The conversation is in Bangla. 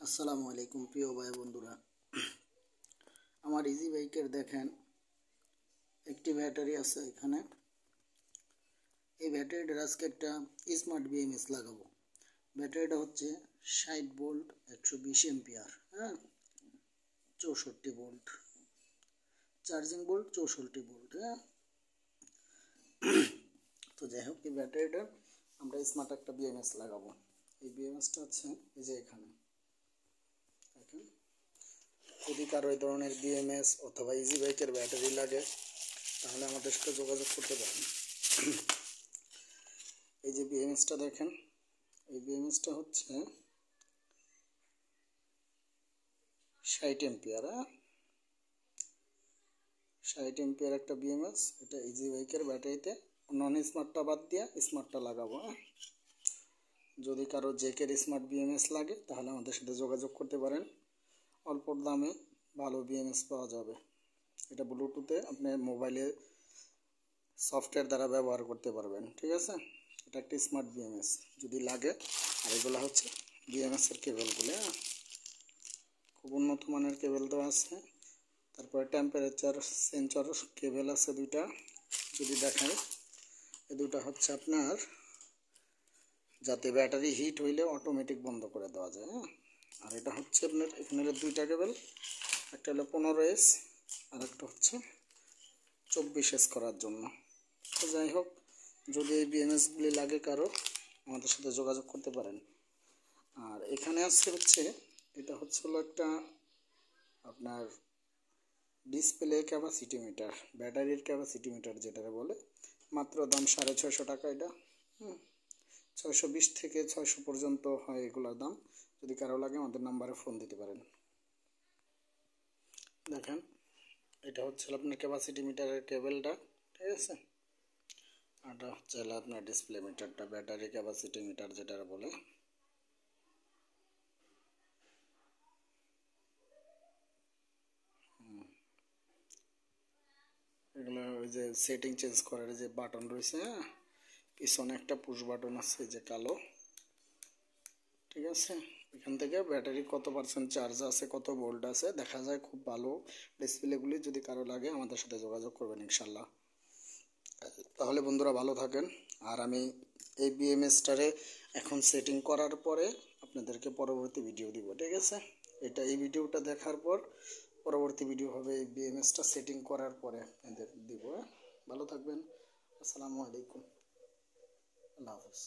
আসসালামু আলাইকুম প্রিয় ভাই বন্ধুরা, আমার ইজি বাইকের দেখেন একটি ব্যাটারি আছে এখানে। এই ব্যাটারিটার আজকে একটা স্মার্ট বিএমএস লাগাবো। ব্যাটারিটা হচ্ছে 60 ভোল্ট 120 এম্পিয়ার, হ্যাঁ, 64 ভোল্ট চার্জিং ভোল্ট, 64 ভোল্ট, হ্যাঁ। তো যাই হোক, এই ব্যাটারিটা আমরা স্মার্ট একটা বিএমএস লাগাবো। এই বিএমএসটা হচ্ছে এই যে এখানে দেখেন। যদি কারো এই ধরনের বিএমএস অথবা ইজি বাইকের ব্যাটারি লাগে তাহলে আমাদের সাথে যোগাযোগ করতে পারেন। এই যে বিএমএসটা দেখেন, এই বিএমএসটা হচ্ছে 60 এম্পিয়ার, 60 এম্পিয়ার একটা বিএমএস। এটা ইজি বাইকের ব্যাটারিতে নন স্মার্টটা বাদ দিয়ে স্মার্টটা লাগাবো। যদি কারো জেকের স্মার্ট বিএমএস লাগে তাহলে আমাদের সাথে যোগাযোগ করতে পারেন। অল্প দামে ভালো বিএমএস পাওয়া যাবে। এটা ব্লুটুথে আপনি মোবাইলে সফটওয়্যার দ্বারা ব্যবহার করতে পারবেন, ঠিক আছে। এটা একটা স্মার্ট বিএমএস যদি লাগে। আর এগুলো হচ্ছে বিএমএস এর কেবলগুলো, খুব উন্নত মানের কেবল দেওয়া আছে। তারপরে টেম্পারেচার সেন্সর কেবল আছে দুইটা, যদি দেখাই। এই দুটা হচ্ছে আপনার যাতে ব্যাটারি হিট হইলে অটোমেটিক বন্ধ করে দেওয়া যায়, হ্যাঁ। আর এটা হচ্ছে আপনার এখানে দুইটা কেবল, একটা হলো 15S আর একটা হচ্ছে 24S করার জন্য। তো যাই হোক, যদি এই বিএমএসগুলি লাগে কারো আমাদের সাথে যোগাযোগ করতে পারেন। আর এখানে আছে হচ্ছে এটা হচ্ছে হলো একটা আপনার ডিসপ্লে ক্যাপাসিটি মিটার, ব্যাটারির ক্যাপাসিটি মিটার যেটা বলে। মাত্র দাম 650 টাকা এটা, 620 থেকে 600 পর্যন্ত হয় এগুলোর দাম। যদি কারো লাগে আমাদের নাম্বারে ফোন দিতে পারেন। দেখেন, এটা হচ্ছে আপনার ক্যাপাসিটি মিটারের কেবলটা, ঠিক আছে। আর এটা হচ্ছে আপনার ডিসপ্লে মিটারটা, ব্যাটারি ক্যাপাসিটি মিটার যেটা বলে। এগুলো ওই যে সেটিং চেঞ্জ করার যে বাটন রয়েছে, হ্যাঁ, পিছনে একটা পুশ বাটন আছে যে কালো, ঠিক আছে। এখান থেকে ব্যাটারি কত পার্সেন্ট চার্জ আছে, কত ভোল্ট আছে দেখা যায়। খুব ভালো ডিসপ্লেগুলি। যদি কারো লাগে আমাদের সাথে যোগাযোগ করবেন ইনশাল্লাহ। তাহলে বন্ধুরা ভালো থাকেন। আর আমি এই বিএমএসটারে এখন সেটিং করার পরে আপনাদেরকে পরবর্তী ভিডিও দিব, ঠিক আছে। এই ভিডিওটা দেখার পর পরবর্তী ভিডিও হবে এই বিএমএসটা সেটিং করার পরে আপনাদের দিব। ভালো থাকবেন। আসসালামু আলাইকুম, আল্লাহ হাফেজ।